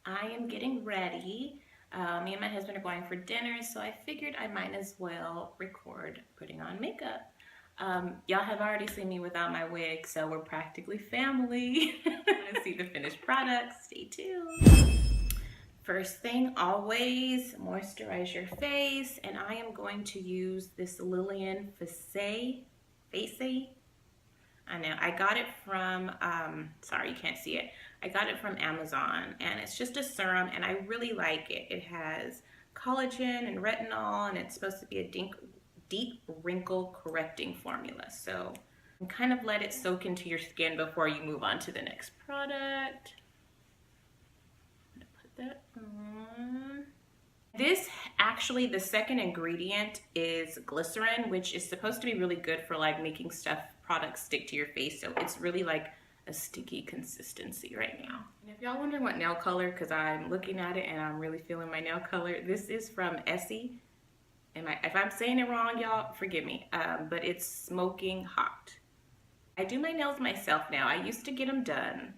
I am getting ready. Me and my husband are going for dinner, so I figured I might as well record putting on makeup. Y'all have already seen me without my wig, so we're practically family. Want to see the finished product? Stay tuned. First thing, always moisturize your face, and I am going to use this Lillian Face. I know, I got it from, sorry you can't see it. I got it from Amazon, and it's just a serum, and I really like it. It has collagen and retinol, and it's supposed to be a deep wrinkle correcting formula. So you can kind of let it soak into your skin before you move on to the next product. I'm gonna put that on. This actually, the second ingredient is glycerin, which is supposed to be really good for like making products stick to your face. So it's really like a sticky consistency right now. And if y'all wondering what nail color, because I'm looking at it and I'm really feeling my nail color, this is from Essie. If I'm saying it wrong, y'all, forgive me, but it's Smoking Hot. I do my nails myself now. I used to get them done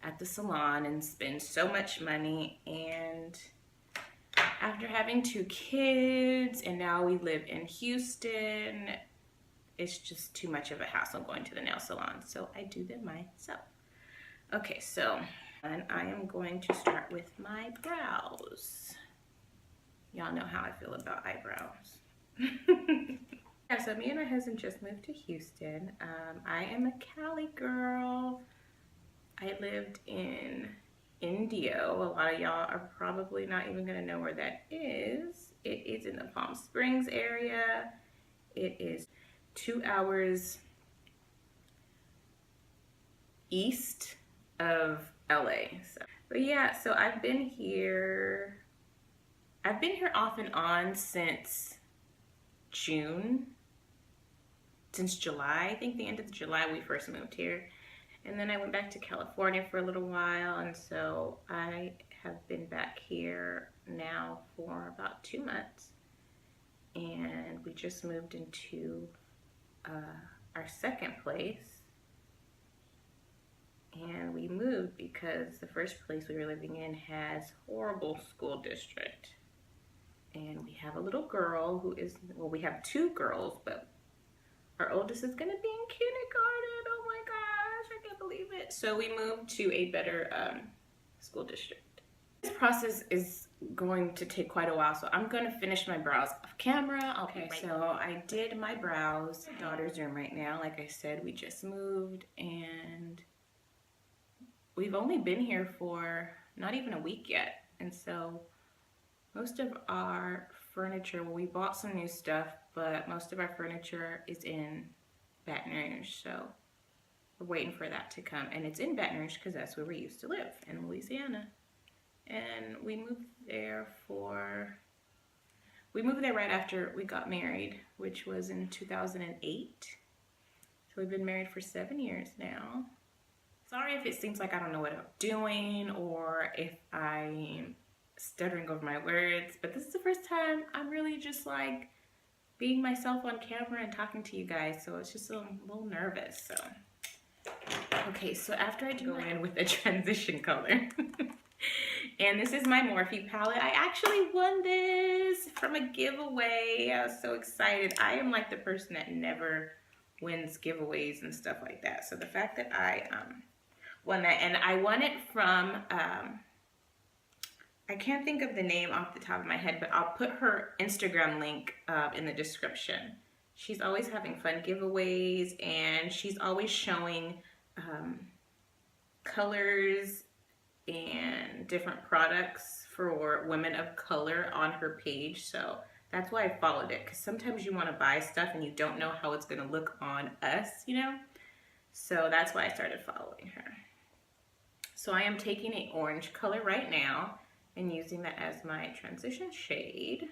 at the salon and spend so much money, and after having 2 kids and now we live in Houston, it's just too much of a hassle going to the nail salon, so I do them myself. Okay, so I am going to start with my brows. Y'all know how I feel about eyebrows. Yeah, so me and my husband just moved to Houston. I am a Cali girl. I lived in Indio. A lot of y'all are probably not even gonna know where that is. It is in the Palm Springs area. It is 2 hours east of LA. But yeah, so I've been here off and on since June, since July. I think the end of July we first moved here. And then I went back to California for a little while, and so I have been back here now for about 2 months. And we just moved into our second place. And we moved because the first place we were living in has horrible school district. And we have a little girl who is, well, we have 2 girls, but our oldest is gonna be in kindergarten. Oh my gosh, I can't believe it. So we moved to a better school district. This process is going to take quite a while, so I'm gonna finish my brows off camera. Okay, so I did my brows. Daughter's room right now. Like I said, we just moved, and we've only been here for not even a week yet. And so most of our furniture, well, we bought some new stuff, but most of our furniture is in Baton Rouge, so we're waiting for that to come. And it's in Baton Rouge because that's where we used to live, in Louisiana. And we moved there right after we got married, which was in 2008. So we've been married for 7 years now. Sorry if it seems like I don't know what I'm doing or if I'm stuttering over my words, but this is the first time I'm really just like being myself on camera and talking to you guys, so it's just a little nervous. So okay, so after I go in with a transition color and this is my Morphe palette. I actually won this from a giveaway. I was so excited. I am like the person that never wins giveaways and stuff like that, so the fact that I won that, and I won it from I can't think of the name off the top of my head, but I'll put her Instagram link in the description. She's always having fun giveaways, and she's always showing colors and different products for women of color on her page. So that's why I followed it, because sometimes you want to buy stuff and you don't know how it's going to look on us, you know? So that's why I started following her. So I am taking an orange color right now and using that as my transition shade.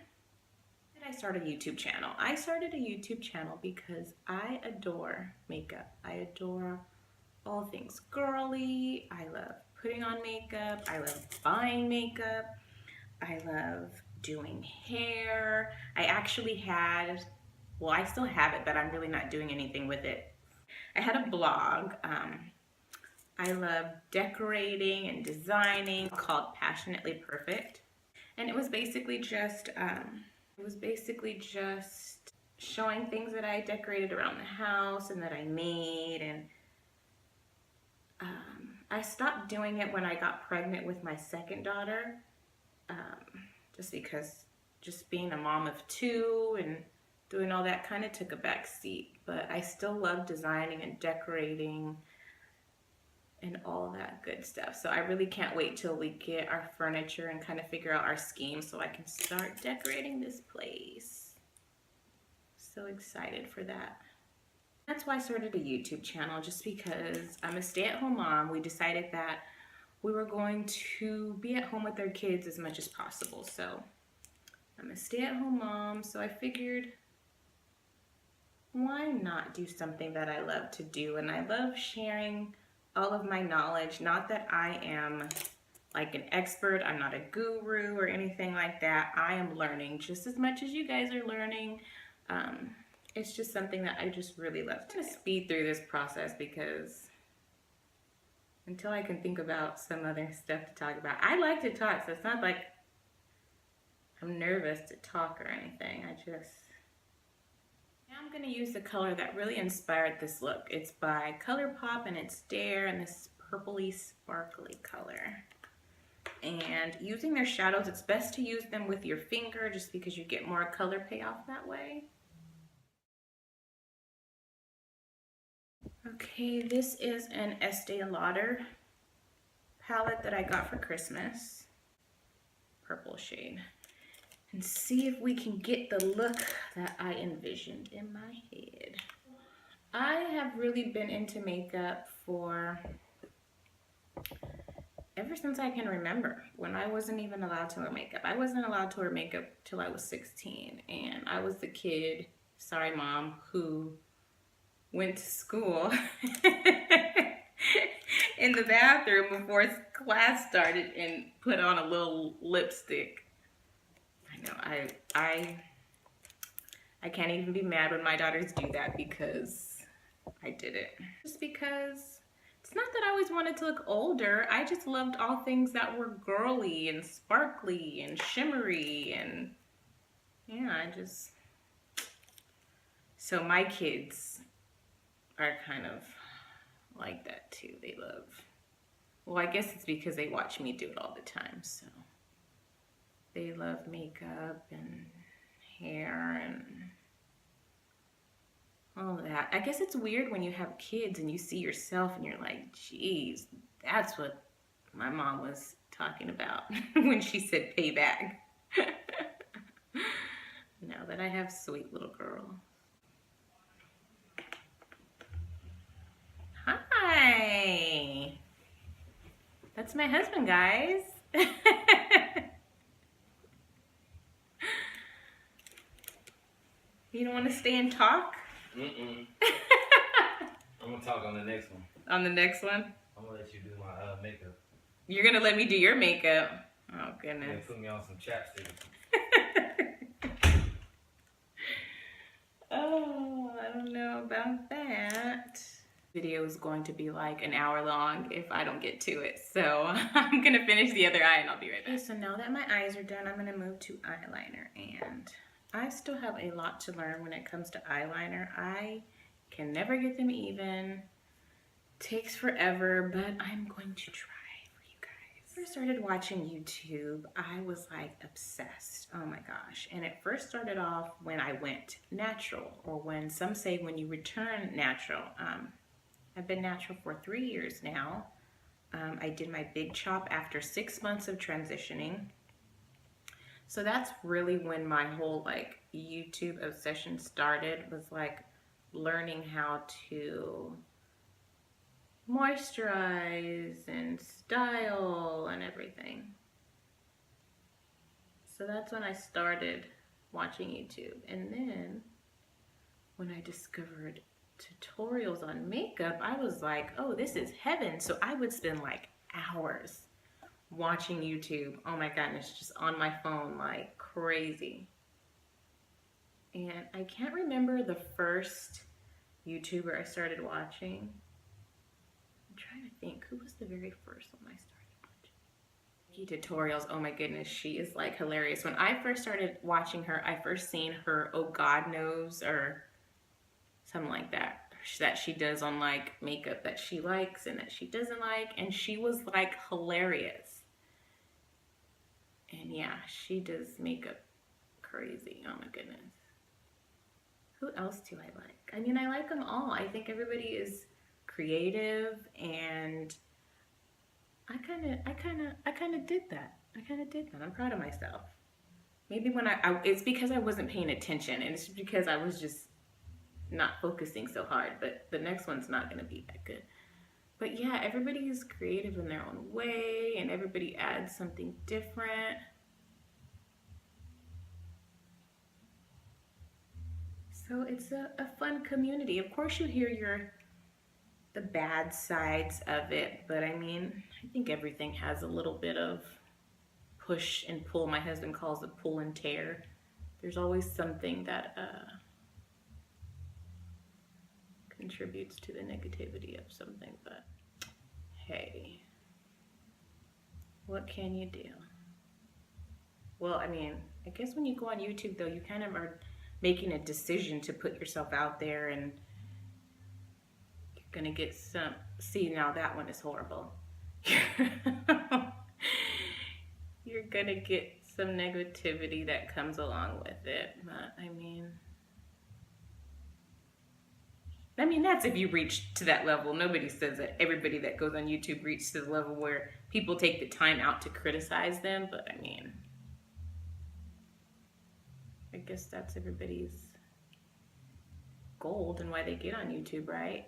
And I started a YouTube channel. I started a YouTube channel because I adore makeup. I adore all things girly. I love putting on makeup. I love buying makeup. I love doing hair. I actually had, well, I still have it, but I'm really not doing anything with it. I had a blog. I love decorating and designing, called Passionately Perfect. And it was basically just showing things that I decorated around the house and that I made. And I stopped doing it when I got pregnant with my second daughter, just because just being a mom of two and doing all that kind of took a back seat. But I still love designing and decorating and all that good stuff. So I really can't wait till we get our furniture and kind of figure out our scheme so I can start decorating this place. So excited for that. That's why I started a YouTube channel, just because I'm a stay-at-home mom. We decided that we were going to be at home with our kids as much as possible. So I'm a stay-at-home mom, so I figured, why not do something that I love to do? And I love sharing all of my knowledge. Not that I am like an expert, I'm not a guru or anything like that. I am learning just as much as you guys are learning. It's just something that I just really love to speed through this process, because until I can think about some other stuff to talk about. I like to talk, so it's not like I'm nervous to talk or anything. Now I'm going to use the color that really inspired this look. It's by Colourpop and it's Dare, and this purpley sparkly color. And using their shadows, it's best to use them with your finger just because you get more color payoff that way. Okay, this is an Estee Lauder palette that I got for Christmas. Purple shade. And see if we can get the look that I envisioned in my head. I have really been into makeup for ever since I can remember, when I wasn't even allowed to wear makeup. I wasn't allowed to wear makeup till I was 16, and I was the kid, sorry mom, who went to school in the bathroom before class started and put on a little lipstick. I know, I can't even be mad when my daughters do that, because I did it. Just because it's not that I always wanted to look older. I just loved all things that were girly and sparkly and shimmery, and yeah, so my kids are kind of like that too. They love, well, I guess it's because they watch me do it all the time, so they love makeup and hair and all of that. I guess it's weird when you have kids and you see yourself and you're like, geez, that's what my mom was talking about when she said payback. Now that I have sweet little girls. Hi. That's my husband, guys. You don't want to stay and talk? I'm gonna talk on the next one. On the next one? I'm gonna let you do my makeup. You're gonna let me do your makeup? Oh, goodness. Yeah, put me on some chapstick. Oh, I don't know about that. Video is going to be like an hour long if I don't get to it. So I'm gonna finish the other eye and I'll be right back. Okay, so now that my eyes are done, I'm gonna move to eyeliner, and I still have a lot to learn when it comes to eyeliner. I can never get them even. Takes forever, but I'm going to try for you guys. When I first started watching YouTube, I was like obsessed. Oh my gosh. And it first started off when I went natural, or when some say when you return natural. I've been natural for 3 years now. I did my big chop after 6 months of transitioning. So that's really when my whole like YouTube obsession started, was like learning how to moisturize and style and everything. So that's when I started watching YouTube. And then when I discovered tutorials on makeup, I was like, oh, this is heaven. So I would spend like hours watching YouTube. Oh my goodness, just on my phone like crazy. And I can't remember the first YouTuber I started watching. I'm trying to think, who was the very first one I started watching? Tutorials, oh my goodness, she is like hilarious. When I first started watching her, I first seen her Oh God Knows or something like that she does on like makeup that she likes and that she doesn't like, and she was like hilarious. And yeah, she does makeup crazy. Oh my goodness. Who else do I like? I mean, I like them all. I think everybody is creative, and I kind of did that. I'm proud of myself. Maybe when it's because I wasn't paying attention, and it's because I was just not focusing so hard, but the next one's not going to be that good. But yeah, everybody is creative in their own way, and everybody adds something different. So it's a fun community. Of course you hear the bad sides of it, but I mean, I think everything has a little bit of push and pull. My husband calls it pull and tear. There's always something that contributes to the negativity of something, but hey, what can you do? Well, I mean, I guess when you go on YouTube though, you kind of are making a decision to put yourself out there, and you're gonna get some, see, now that one is horrible. You're gonna get some negativity that comes along with it, but I mean, that's if you reach to that level. Nobody says that everybody that goes on YouTube reaches to the level where people take the time out to criticize them, but I mean, I guess that's everybody's goal and why they get on YouTube, right?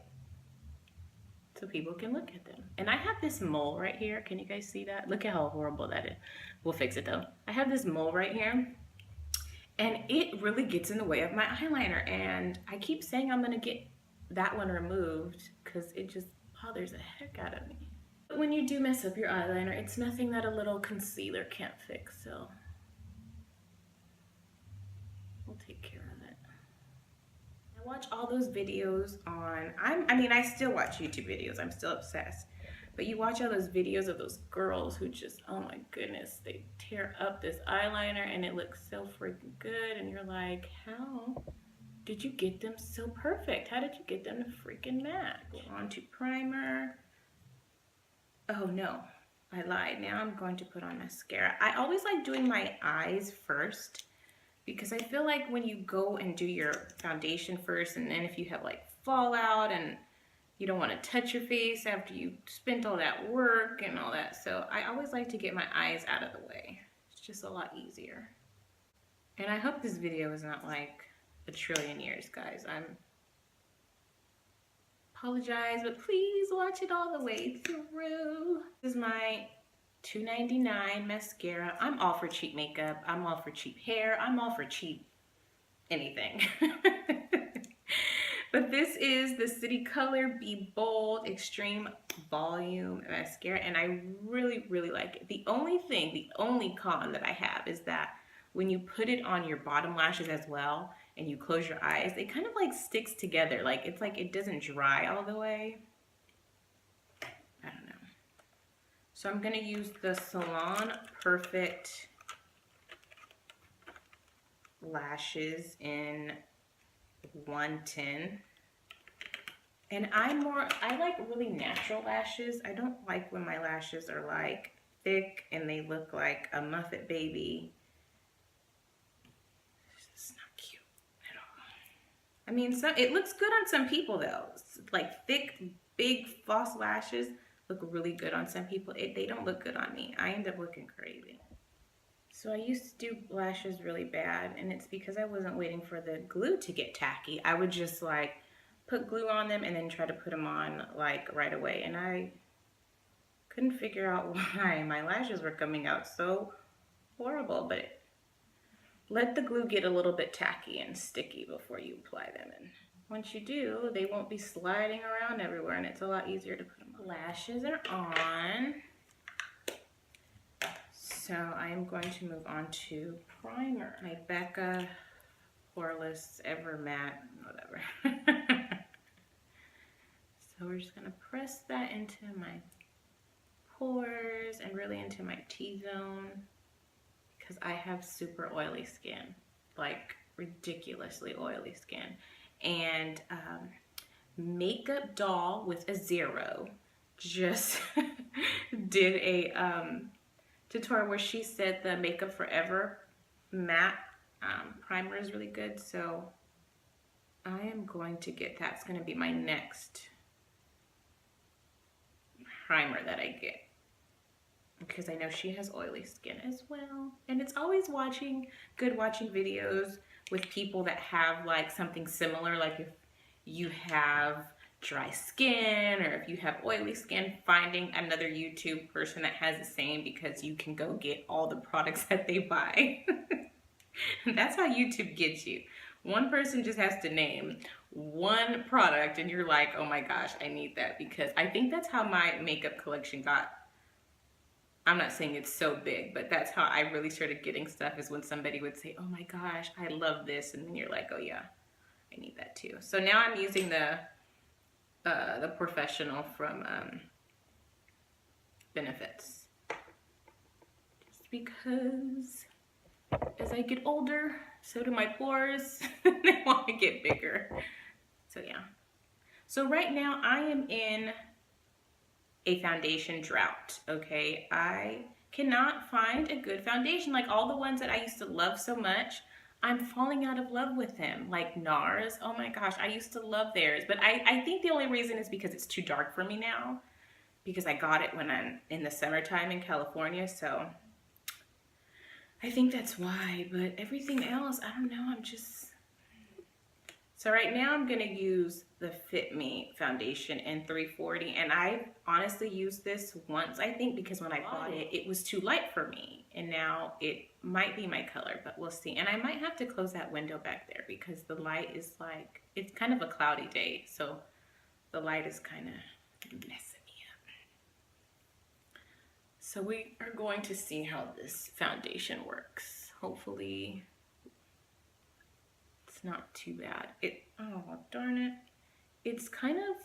So people can look at them. And I have this mole right here. Can you guys see that? Look at how horrible that is. We'll fix it though. I have this mole right here, and it really gets in the way of my eyeliner, and I keep saying I'm gonna get that one removed because it just bothers the heck out of me. But when you do mess up your eyeliner, it's nothing that a little concealer can't fix, so we'll take care of it. I watch all those videos on, I still watch YouTube videos, I'm still obsessed. But you watch all those videos of those girls who just, oh my goodness, they tear up this eyeliner and it looks so freaking good, and you're like, how did you get them so perfect? How did you get them to freaking match? On to primer. Oh no, I lied. Now I'm going to put on mascara. I always like doing my eyes first, because I feel like when you go and do your foundation first, and then if you have like fallout and you don't want to touch your face after you spent all that work and all that, so I always like to get my eyes out of the way. It's just a lot easier. And I hope this video is not like a trillion years, guys. Apologize, but please watch it all the way through. This is my $2.99 mascara. I'm all for cheap makeup. I'm all for cheap hair. I'm all for cheap anything. But this is the City Color Be Bold Extreme Volume Mascara, and I really, really like it. The only con that I have is that when you put it on your bottom lashes as well, and you close your eyes, it kind of like sticks together. Like, it's like it doesn't dry all the way. I don't know. So I'm gonna use the Salon Perfect lashes in 110. And I like really natural lashes. I don't like when my lashes are like thick and they look like a Muppet baby. It's not cute at all. I mean, it looks good on some people though. Like thick, big false lashes look really good on some people. They don't look good on me. I end up looking crazy. So I used to do lashes really bad, and it's because I wasn't waiting for the glue to get tacky. I would just like put glue on them and then try to put them on like right away, and I couldn't figure out why my lashes were coming out so horrible. But let the glue get a little bit tacky and sticky before you apply them, and once you do, they won't be sliding around everywhere, and it's a lot easier to put them on. Lashes are on. So I am going to move on to primer. My Becca Poreless Ever Matte, whatever. So So we're just gonna press that into my pores and really into my T-zone because I have super oily skin, like ridiculously oily skin. And Makeup Doll with a 0 just did a tutorial where she said the Makeup Forever matte primer is really good. So I am going to get, that's going to be my next primer that I get, because I know she has oily skin as well. And it's always good watching videos with people that have like something similar, like if you have dry skin or if you have oily skin, finding another YouTube person that has the same, because you can go get all the products that they buy. That's how YouTube gets you. One person just has to name one product and you're like, oh my gosh, I need that. Because I think that's how my makeup collection got. I'm not saying it's so big, but that's how I really started getting stuff, is when somebody would say, oh my gosh, I love this. And then you're like, oh yeah, I need that too. So now I'm using the Professional from Benefits. Just because as I get older, so do my pores. They want to get bigger. So yeah. So right now I am in a foundation drought, okay? I cannot find a good foundation. Like all the ones that I used to love so much, I'm falling out of love with them. Like NARS, oh my gosh, I used to love theirs. But I think the only reason is because it's too dark for me now, because I got it when I'm in the summertime in California, so I think that's why. But everything else, I don't know, I'm just... So right now I'm gonna use the Fit Me foundation in 340, and I honestly used this once, I think, because when I bought it, it was too light for me, and now it might be my color, but we'll see. And I might have to close that window back there because the light is like, it's kind of a cloudy day, so the light is kind of messing me up. So we are going to see how this foundation works. Hopefully it's not too bad. Oh darn it. It's kind of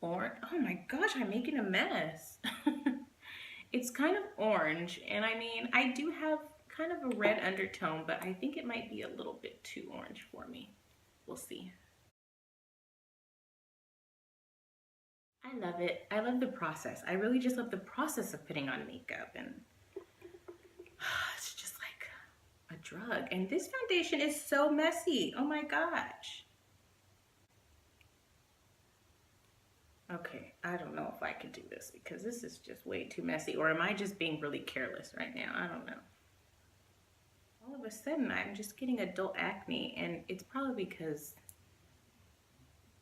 orange. Oh my gosh, I'm making a mess. It's kind of orange, and I mean, I do have kind of a red undertone, but I think it might be a little bit too orange for me. We'll see. I love it. I love the process. I really just love the process of putting on makeup, and it's just like a drug. And this foundation is so messy. Oh my gosh. Okay, I don't know if I can do this because this is just way too messy. Or am I just being really careless right now? I don't know. All of a sudden, I'm just getting adult acne, and it's probably because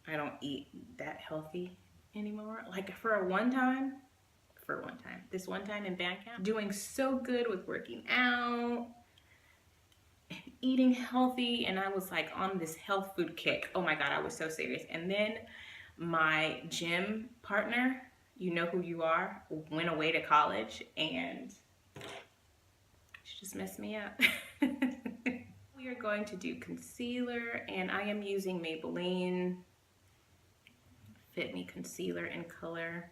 I don't eat that healthy anymore. Like this one time in band camp, doing so good with working out and eating healthy, and I was like on this health food kick. Oh my God, I was so serious. And then my gym partner, you know who you are, went away to college, and she just messed me up. We are going to do concealer, and I am using Maybelline Fit Me Concealer in color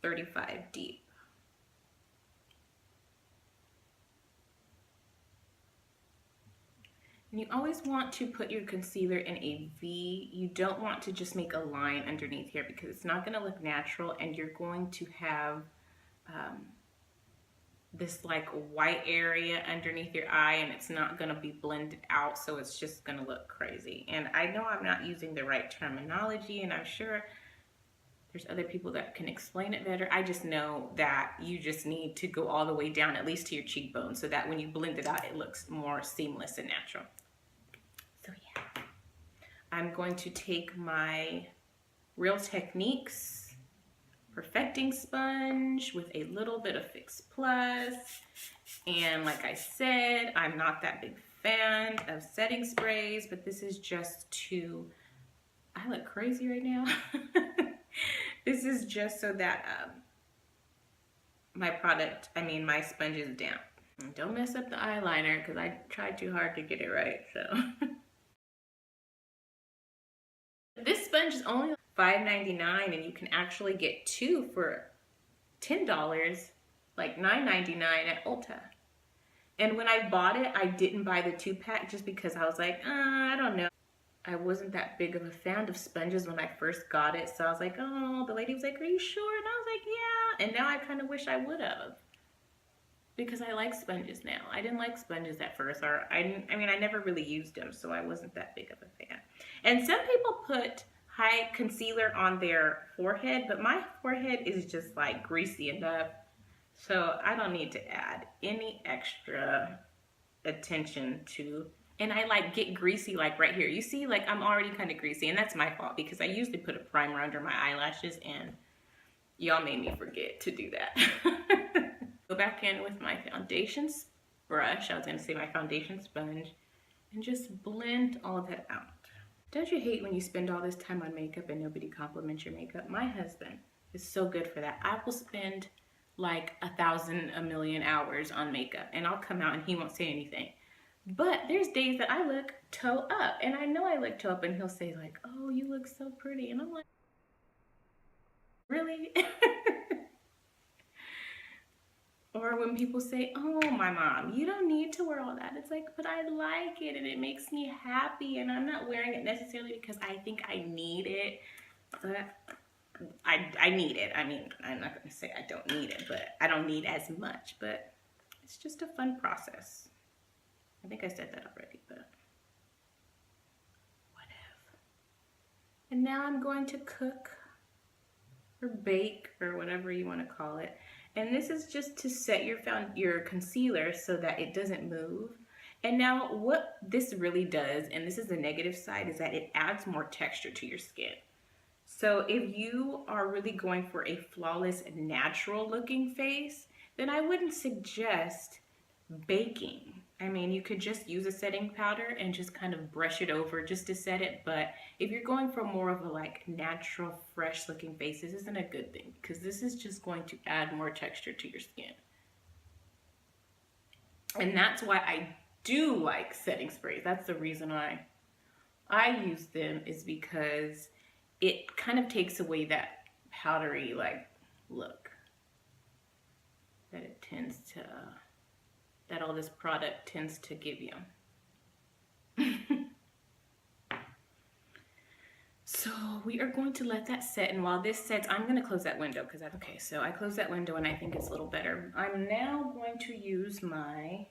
35 Deep. And you always want to put your concealer in a V. You don't want to just make a line underneath here because it's not going to look natural, and you're going to have this like white area underneath your eye, and it's not going to be blended out, so it's just going to look crazy. And I know I'm not using the right terminology, and I'm sure there's other people that can explain it better. I just know that you just need to go all the way down, at least to your cheekbone, so that when you blend it out, it looks more seamless and natural. So yeah, I'm going to take my Real Techniques perfecting sponge with a little bit of Fix Plus. And like I said, I'm not that big fan of setting sprays, but this is just to, I look crazy right now. This is just so that my sponge is damp. And don't mess up the eyeliner because I tried too hard to get it right, so. This sponge is only $5.99, and you can actually get 2 for $10, like $9.99 at Ulta. And when I bought it, I didn't buy the 2-pack just because I was like, I don't know. I wasn't that big of a fan of sponges when I first got it. So I was like, oh, the lady was like, are you sure? And I was like, yeah. And now I kind of wish I would have. Because I like sponges now. I didn't like sponges at first. Or I mean, I never really used them. So I wasn't that big of a fan. And some people put high concealer on their forehead. But my forehead is just like greasy enough. So I don't need to add any extra attention to, and I like get greasy like right here. You see, like I'm already kind of greasy, and that's my fault because I usually put a primer under my eyelashes, and y'all made me forget to do that. Go back in with my foundation brush, I was gonna say my foundation sponge, and just blend all of that out. Don't you hate when you spend all this time on makeup and nobody compliments your makeup? My husband is so good for that. I will spend like 1,000, a million hours on makeup, and I'll come out and he won't say anything. But there's days that I look toe up, and I know I look toe up, and he'll say like, oh, you look so pretty. And I'm like, really? Or when people say, oh, my mom, you don't need to wear all that. It's like, but I like it, and it makes me happy, and I'm not wearing it necessarily because I think I need it. But I need it. I mean, I'm not going to say I don't need it, but I don't need as much. But it's just a fun process. I think I said that already, but whatever. And now I'm going to cook or bake or whatever you want to call it. And this is just to set your concealer so that it doesn't move. And now what this really does, and this is the negative side, is that it adds more texture to your skin. So if you are really going for a flawless, natural looking face, then I wouldn't suggest baking. I mean, you could just use a setting powder and just kind of brush it over just to set it. But if you're going for more of a like natural, fresh looking face, this isn't a good thing because this is just going to add more texture to your skin. And that's why I do like setting sprays. That's the reason I use them, is because it kind of takes away that powdery like look that it tends to, that all this product tends to give you. So we are going to let that set, and while this sets, I'm going to close that window because okay, so I closed that window and I think it's a little better. I'm now going to use my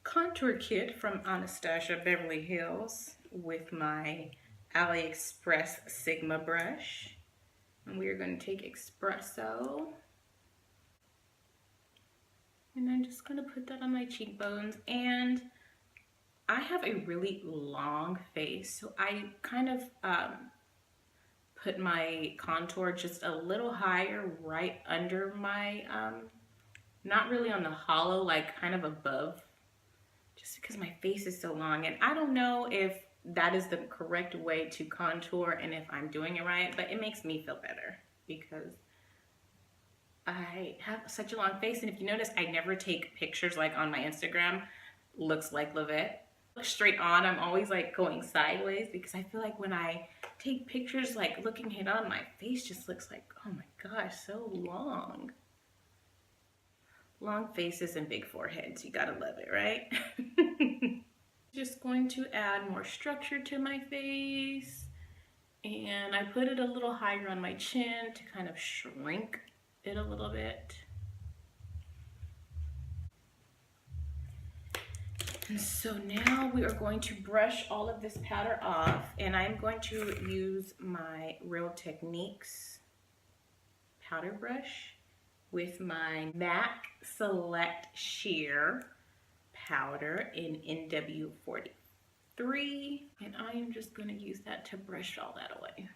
contour kit from Anastasia Beverly Hills with my AliExpress Sigma brush, and we are going to take espresso, and I'm just going to put that on my cheekbones. And I have a really long face, so I kind of put my contour just a little higher right under my not really on the hollow, like kind of above, just because my face is so long. And I don't know if that is the correct way to contour and if I'm doing it right, but it makes me feel better because I have such a long face. And if you notice, I never take pictures like on my Instagram, looks like Lavette. Look straight on, I'm always like going sideways because I feel like when I take pictures like looking head on, my face just looks like, oh my gosh, so long. Long faces and big foreheads, you gotta love it, right? Just going to add more structure to my face, and I put it a little higher on my chin to kind of shrink it a little bit. And so now we are going to brush all of this powder off, and I'm going to use my Real Techniques powder brush with my MAC Select Sheer powder in NW43, and I am just going to use that to brush all that away.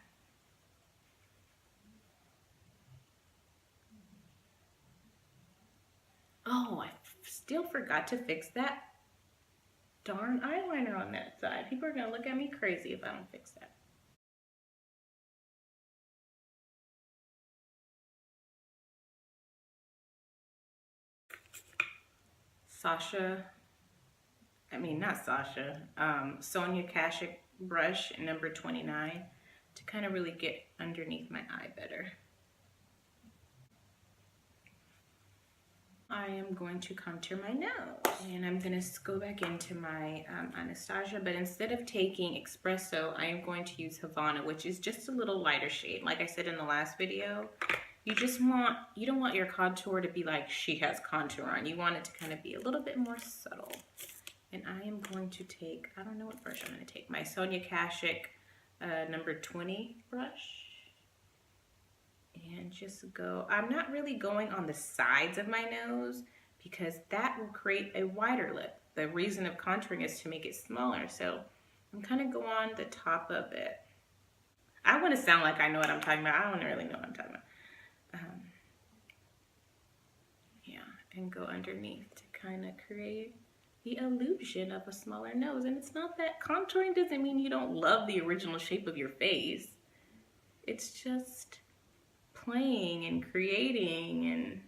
Oh, I still forgot to fix that darn eyeliner on that side. People are gonna look at me crazy if I don't fix that. Sasha, I mean not Sasha, Sonia Kashuk brush, number 29, to kind of really get underneath my eye better. I am going to contour my nose, and I'm going to go back into my Anastasia, but instead of taking Espresso, I am going to use Havana, which is just a little lighter shade. Like I said in the last video, you don't want your contour to be like she has contour on. You want it to kind of be a little bit more subtle. And I am going to take, I don't know what brush I'm going to take, my Sonia Kashuk number 20 brush. And just go, I'm not really going on the sides of my nose because that will create a wider lip. The reason of contouring is to make it smaller. So I'm kind of go on the top of it. I want to sound like I know what I'm talking about. I don't really know what I'm talking about. Yeah, and go underneath to kind of create the illusion of a smaller nose. And it's not that contouring doesn't mean you don't love the original shape of your face. It's just playing and creating and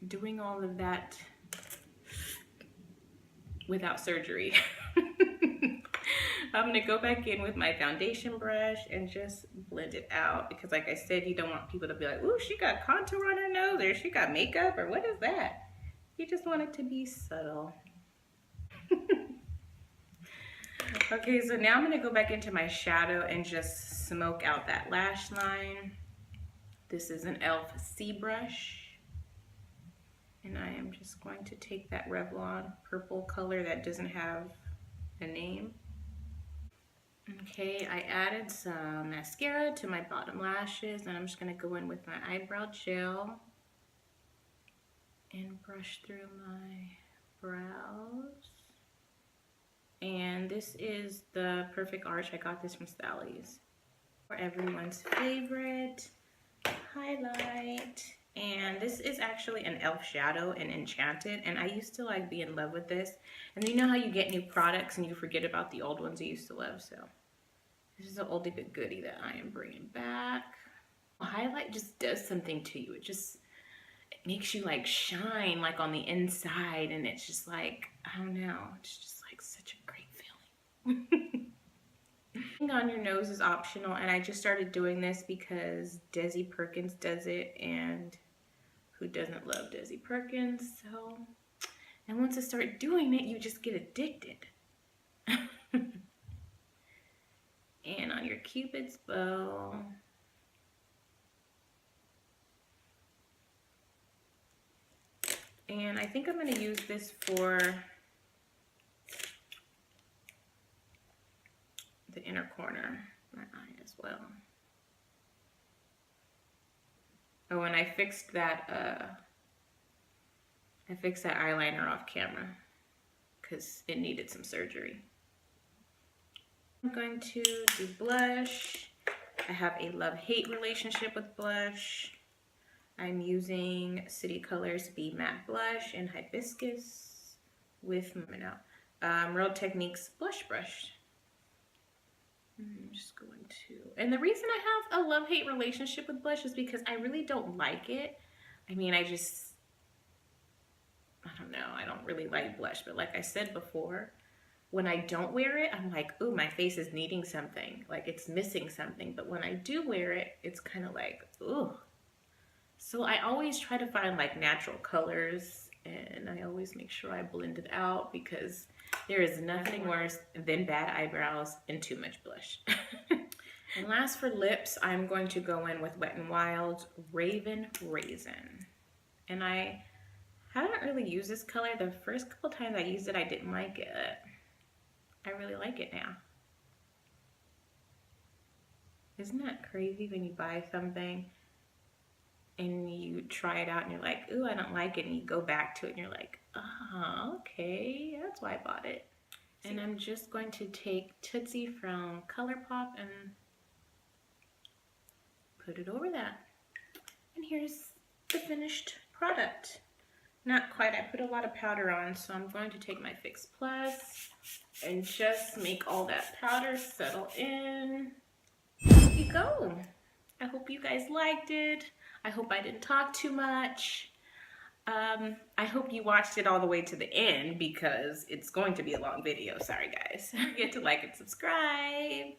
doing all of that without surgery. I'm gonna go back in with my foundation brush and just blend it out because like I said, you don't want people to be like, ooh, she got contour on her nose or she got makeup or what is that? You just want it to be subtle. Okay, so now I'm going to go back into my shadow and just smoke out that lash line. This is an e.l.f. C brush. And I am just going to take that Revlon purple color that doesn't have a name. Okay, I added some mascara to my bottom lashes and I'm just going to go in with my eyebrow gel and brush through my brows. And this is the Perfect Arch. I got this from Sally's. For everyone's favorite highlight. And this is actually an e.l.f. shadow in Enchanted. And I used to like be in love with this. And you know how you get new products and you forget about the old ones you used to love. So this is an oldie but goodie that I am bringing back. A highlight just does something to you. It makes you like shine like on the inside. And it's just like, I don't know. It's just like such a great feeling. On your nose is optional, and I just started doing this because Desi Perkins does it, and who doesn't love Desi Perkins? So, and once I start doing it, you just get addicted. And on your Cupid's bow. And I think I'm going to use this for the inner corner of my eye as well. Oh, and I fixed that eyeliner off camera because it needed some surgery. I'm going to do blush. I have a love-hate relationship with blush. I'm using City Colors Be Matte Blush in Hibiscus with Real Techniques Blush Brush. I'm just going to, and the reason I have a love-hate relationship with blush is because I really don't like it. I mean, I don't know, I don't really like blush, but like I said before, when I don't wear it, I'm like, ooh, my face is needing something, like it's missing something. But when I do wear it, it's kind of like, ooh. So I always try to find like natural colors, and I always make sure I blend it out because there is nothing worse than bad eyebrows and too much blush. And last for lips, I'm going to go in with Wet n Wild's Raven Raisin. And I haven't really used this color. The first couple times I used it, I didn't like it. I really like it now. Isn't that crazy when you buy something and you try it out and you're like, ooh, I don't like it, and you go back to it and you're like, oh, okay, that's why I bought it. And I'm just going to take Tootsie from Colourpop and put it over that. And here's the finished product. Not quite, I put a lot of powder on, so I'm going to take my Fix Plus and just make all that powder settle in. There you go. I hope you guys liked it. I hope I didn't talk too much. I hope you watched it all the way to the end because it's going to be a long video. Sorry, guys. Don't forget to like and subscribe.